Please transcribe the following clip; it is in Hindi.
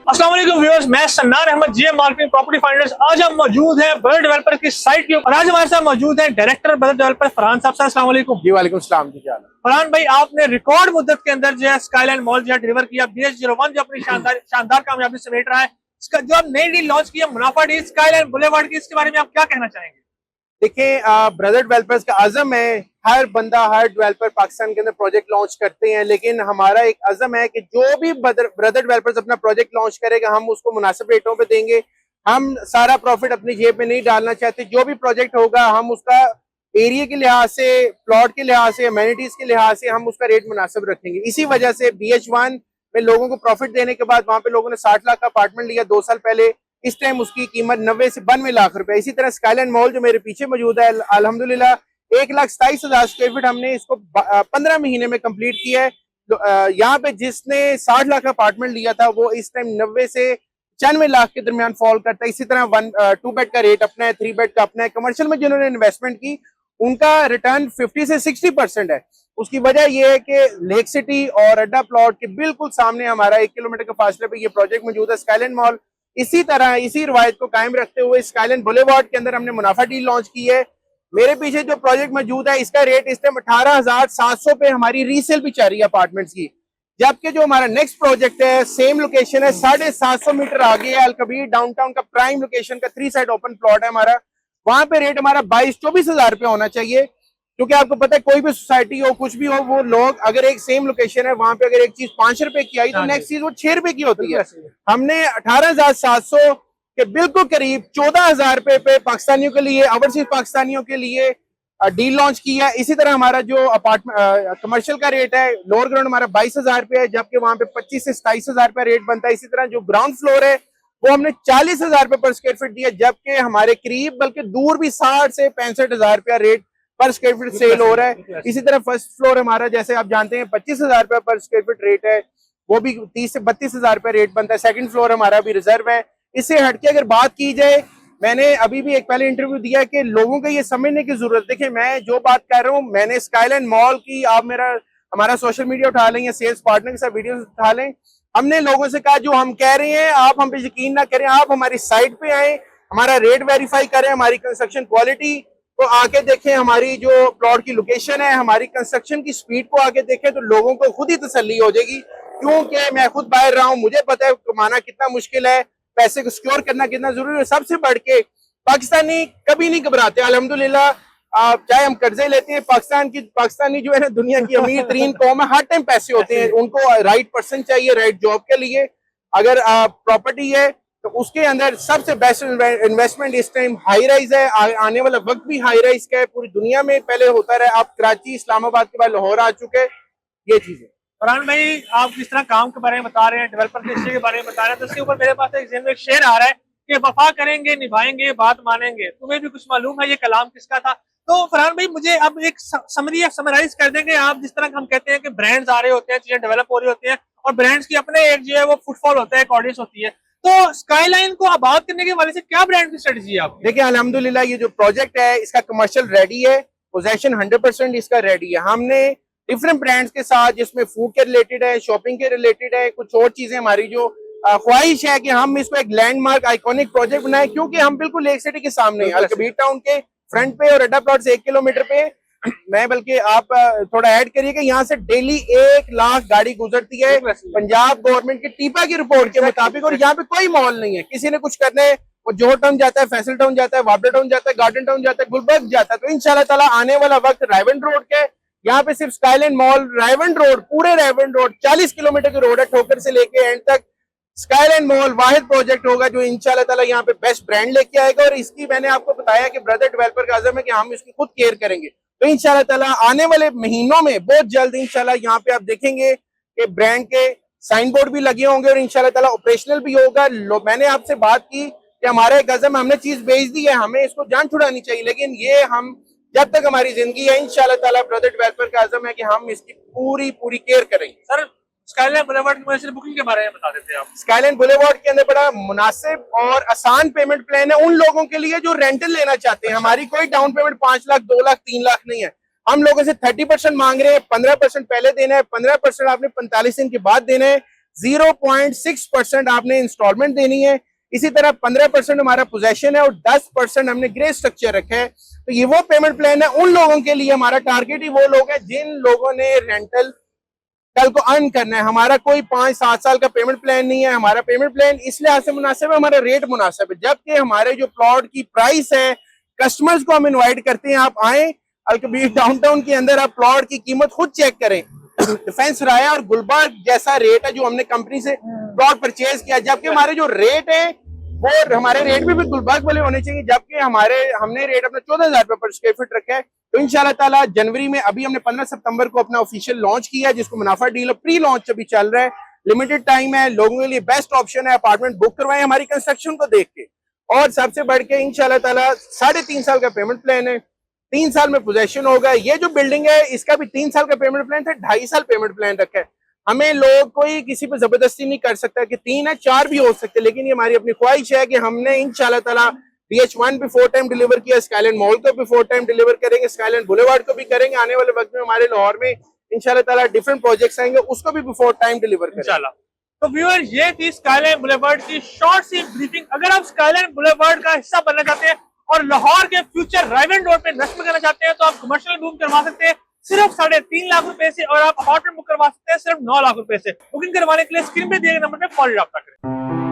अस्सलाम वालेकुम व्यूअर्स, मैं Sannar Ahmed GM marketing property finders. आज हम मौजूद हैं बर्ड डेवलपर की साइट के ऊपर। आज हमारे साथ मौजूद हैं डायरेक्टर बर्ड डेवलपर फरहान साहब। अस्सलाम वालेकुम। जी वालेकुम सलाम जी। क्या हाल है? फरहान भाई, आपने रिकॉर्ड मुद्दत के अंदर जो है स्काईलाइन मॉल जो है डिलीवर किया। BH01 जो अपनी शानदार कामयाबी समेट रहा है। इसका जो नई डील लॉन्च किया मुनाफा डील स्काईलाइन बुलेवार्ड की, इसके बारे में आप क्या कहना चाहेंगे? देखिए, ब्रदर डेवलपर्स का अज़म है, हर बंदा हर डेवलपर पाकिस्तान के अंदर प्रोजेक्ट लॉन्च करते हैं, लेकिन हमारा एक अज़म है कि जो भी ब्रदर डेवलपर्स अपना प्रोजेक्ट लॉन्च करेगा हम उसको मुनासिब रेटों पे देंगे। हम सारा प्रॉफिट अपनी जेब में नहीं डालना चाहते। जो भी प्रोजेक्ट होगा हम उसका एरिया के लिहाज से, प्लॉट के लिहाज से, अमेनिटीज के लिहाज से हम उसका रेट मुनासिब रखेंगे। इसी वजह से BH1 में लोगों को प्रॉफिट देने के बाद वहां पे लोगों ने 60 लाख का अपार्टमेंट लिया 2 साल पहले। इस टाइम उसकी कीमत 90 से 92 लाख रुपए। इसी तरह स्काईलाइन मॉल जो मेरे पीछे मौजूद है, अल्हम्दुलिल्लाह 1,27,000 स्क्वायर फीट हमने इसको 15 महीने में कंप्लीट किया है। यहाँ पे जिसने 60 लाख का अपार्टमेंट लिया था वो इस टाइम 90 से 96 लाख के दरमियान फॉल करता है। इसी तरह 2 बेड का रेट अपना है, 3 बेड का अपना है। कमर्शियल में जिन्होंने इन्वेस्टमेंट की उनका रिटर्न 50 से 60% है। उसकी वजह यह है कि लेक सिटी और अड्डा प्लॉट के बिल्कुल सामने हमारा 1 किलोमीटर के फासले पे ये प्रोजेक्ट मौजूद है, स्काईलाइन मॉल। इसी तरह इसी रिवायत को कायम रखते हुए स्काईलाइन बुलेवार्ड के अंदर हमने मुनाफा डील लॉन्च की है। मेरे पीछे जो प्रोजेक्ट मौजूद है इसका रेट इस टाइम 18,700 पे हमारी रीसेल भी चल रही है अपार्टमेंट्स की। जबकि जो हमारा नेक्स्ट प्रोजेक्ट है सेम लोकेशन है, 750 मीटर आगे है, अलकबीर डाउनटाउन का प्राइम लोकेशन का 3 साइड ओपन प्लॉट है हमारा। वहां पे रेट हमारा 22-24 हजार रुपये होना चाहिए, क्योंकि आपको पता है कोई भी सोसाइटी हो कुछ भी हो, वो लोग अगर एक सेम लोकेशन है वहां पे अगर एक चीज 5 रुपए की आई तो नेक्स्ट चीज वो 6 रुपए की होती है। हमने 18,700 के बिल्कुल करीब 14,000 रुपए पे पाकिस्तानियों के लिए, ओवरसीज पाकिस्तानियों के लिए डील लॉन्च किया। इसी तरह हमारा जो अपार्टमेंट कमर्शियल का रेट है, लोअर ग्राउंड हमारा 22,000 रुपए है, जबकि वहां पे 25 से 27,000 रुपए रेट बनता है। इसी तरह जो ग्राउंड फ्लोर है वो हमने 40,000 रुपए पर स्क्वायर फीट दिया, जबकि हमारे करीब बल्कि दूर भी 60 से 65,000 रुपया रेट पर स्क्वायर फीट सेल हो रहा है। इसी तरह फर्स्ट फ्लोर हमारा, जैसे आप जानते हैं, 25,000 रुपए पर स्क्वायर फीट रेट है, वो भी 30 से 32,000 रुपए रेट बनता है। सेकंड फ्लोर हमारा भी रिजर्व है। इससे हटके अगर बात की जाए, मैंने अभी भी एक पहले इंटरव्यू दिया कि लोगों को ये समझने की जरूरत। देखिए, मैं जो बात कर रहा हूँ, मैंने स्काईलाइन मॉल की, आप हमारा सोशल मीडिया उठा लें या सेल्स पार्टनर के साथ वीडियो उठा लें, हमने लोगों से कहा जो हम कह रहे हैं आप हम पे यकीन ना करें, आप हमारी साइट पे आए, हमारा रेट वेरीफाई करें, हमारी कंस्ट्रक्शन क्वालिटी को आके देखें, हमारी जो प्लॉट की लोकेशन है, हमारी कंस्ट्रक्शन की स्पीड को आके देखें, तो लोगों को खुद ही तसल्ली हो जाएगी। क्योंकि मैं खुद बाहर रहा हूँ, मुझे पता है कमाना कितना मुश्किल है, पैसे को सिक्योर करना कितना जरूरी है। सबसे बढ़ के पाकिस्तानी कभी नहीं घबराते अल्हम्दुलिल्लाह। चाहे हम कर्जे लेते हैं, पाकिस्तानी जो है ना दुनिया की अमीर तरीन कौम है, हर टाइम पैसे होते हैं। उनको राइट पर्सन चाहिए राइट जॉब के लिए। अगर प्रॉपर्टी है तो उसके अंदर सबसे बेस्ट इन्वेस्टमेंट इस टाइम हाई राइज है। आने वाला वक्त भी हाई राइज का है, पूरी दुनिया में पहले होता रहा। आप कराची, इस्लामाबाद के बाद लाहौर आ चुके, ये चीजें। फरहान भाई, आप जिस तरह काम के बारे में बता रहे हैं, डेवलपर के हिस्से के बारे में बता रहे हैं, तो इसके ऊपर मेरे पास एक शेर आ रहा है कि वफा करेंगे, निभाएंगे, बात मानेंगे। तुम्हें भी कुछ मालूम है ये कलाम किसका था? तो फरहान भाई, मुझे अब एक समराइज कर देंगे। आप जिस तरह हम कहते हैं कि ब्रांड्स आ रहे होते हैं, चीजें डेवलप हो रही होती हैं, और ब्रांड्स की अपने एक जो है वो फुटफॉल होता है, एक ऑडियंस होती है। तो स्काईलाइन को आबाद करने के वाले से क्या ब्रांड की स्ट्रेटजी है आपकी? देखिए, अल्हम्दुलिल्लाह ये जो प्रोजेक्ट है इसका कमर्शियल रेडी है, पोजेशन 100% इसका रेडी है। हमने डिफरेंट ब्रांड्स के साथ, जिसमें फूड के रिलेटेड है, शॉपिंग के रिलेटेड है, कुछ और चीजें, हमारी जो ख्वाहिश है कि हम इसको एक लैंडमार्क आइकॉनिक प्रोजेक्ट बनाए, क्योंकि हम बिल्कुल लेक सिटी के सामने, अलकबीर टाउन के फ्रंट पे और अड्डा प्लॉट से 1 किलोमीटर पे। मैं बल्कि आप थोड़ा ऐड करिए कि यहाँ से डेली 1 लाख गाड़ी गुजरती है पंजाब गवर्नमेंट की टीपा की रिपोर्ट के मुताबिक, और यहाँ पे कोई मॉल नहीं है। किसी ने कुछ करना है वो जोहर टाउन जाता है, फैसल टाउन जाता है, वाबड़ा टाउन जाता है, गार्डन टाउन जाता है, गुलबर्ग जाता है। तो इंशाल्लाह ताला आने वाला वक्त रायवंड रोड के, यहाँ पे सिर्फ स्काईलाइन मॉल, रायवंड रोड, पूरे रायवंड रोड 40 किलोमीटर की रोड है, ठोकर से लेके एंड तक स्काईलाइन मॉल वाहिद प्रोजेक्ट होगा जो इंशाल्लाह ताला यहाँ पे बेस्ट ब्रांड लेके आएगा। और इसकी मैंने आपको बताया कि ब्रदर डेवलपर का आज़म है कि हम इसकी खुद केयर करेंगे। तो इंशाल्लाह ताला आने वाले महीनों में बहुत जल्द इंशाल्लाह यहाँ पे आप देखेंगे कि ब्रांड के साइन बोर्ड भी लगे होंगे और इंशाल्लाह ताला ऑपरेशनल भी होगा। मैंने आपसे बात की कि हमारा एक आज़म, हमने चीज बेच दी है, हमें इसको जान छुड़ानी चाहिए, लेकिन ये हम जब तक हमारी जिंदगी है इंशाल्लाह ताला ब्रदर डेवलपर का आज़म है कि हम इसकी पूरी केयर करेंगे। सर, स्काईलाइन बुलेवार्ड की बुकिंग के बारे में बता देते हैं आप। स्काईलाइन बुलेवार्ड के अंदर बड़ा मुनासिब और आसान पेमेंट प्लान है उन लोगों के लिए जो रेंटल लेना चाहते हैं। हमारी कोई डाउन पेमेंट 5 लाख, 2 लाख, 3 लाख नहीं है। हम लोगों से 30% मांग रहे हैं, 15% पहले देना है, 15% आपने 45 दिन के बाद देना है, 0.6% आपने इंस्टॉलमेंट देनी है। इसी तरह 15% हमारा पोजेशन है और 10% हमने ग्रे स्ट्रक्चर रखा है। तो ये वो पेमेंट प्लान है उन लोगों के लिए, हमारा टारगेट ही वो लोग हैं जिन लोगों ने रेंटल कल को अर्न करना है। हमारा कोई 5-7 साल का पेमेंट प्लान नहीं है। हमारा पेमेंट प्लान इस लिहाज से मुनासिब है, हमारा रेट मुनासिब है। जबकि हमारे जो प्लॉट की प्राइस है, कस्टमर्स को हम इनवाइट करते हैं, आप आए अलकबीर डाउनटाउन के अंदर, आप प्लॉट की कीमत खुद चेक करें। डिफेंस राया और गुलबाग जैसा रेट है जो हमने कंपनी से प्लॉट परचेज किया, जबकि हमारे जो रेट है वो हमारे रेट भी गुलबाग वाले होने चाहिए। जबकि हमने रेट अपना 14,000 रुपए पर स्क्वायर फीट रखा है। तो इंशाल्लाह ताला जनवरी में, अभी हमने 15 सितंबर को अपना ऑफिशियल लॉन्च किया, जिसको मुनाफा डील प्री लॉन्च अभी चल रहा है। लिमिटेड टाइम है, लोगों के लिए बेस्ट ऑप्शन है। अपार्टमेंट बुक करवाएं हमारी कंस्ट्रक्शन को देख के। और सबसे बढ़ के इंशाल्लाह ताला 3.5 साल का पेमेंट प्लान है, 3 साल में पोजेशन होगा। ये जो बिल्डिंग है इसका भी 3 साल का पेमेंट प्लान था, 2.5 साल पेमेंट प्लान रखा है। हमें लोग कोई किसी पे जबरदस्ती नहीं कर सकता कि 3 है 4 भी हो सकते, लेकिन ये हमारी अपनी ख्वाहिश है कि हमने इंशाल्लाह ताला DH1 बिफोर टाइम डिलीवर किया, स्काईलैंड मॉल को बिफोर टाइम डिलीवर करेंगे, स्काईलैंड बुलेवार्ड को भी करेंगे। आने वाले वक्त में हमारे लाहौर में इंशाल्लाह ताला डिफरेंट प्रोजेक्ट्स आएंगे, उसको भी बिफोर टाइम डिलीवर करेंगे इंशाल्लाह। तो व्यूअर, ये थी स्काईलैंड बुलेवार्ड की शॉर्ट सी ब्रीफिंग। अगर आप स्काईलैंड बुलेवार्ड का हिस्सा बनना चाहते हैं और लाहौर के फ्यूचर राइवन रोड पे नस्म करना चाहते हैं, तो आप कमर्शियल रूम करवा सकते हैं सिर्फ 3.5 लाख रुपए से, और आप अपार्टमेंट बुक करवा सकते हैं सिर्फ 9 लाख रुपए से। बुकिंग करवाने के लिए स्क्रीन पे दिए गए नंबर पे कॉल रब्ता करें।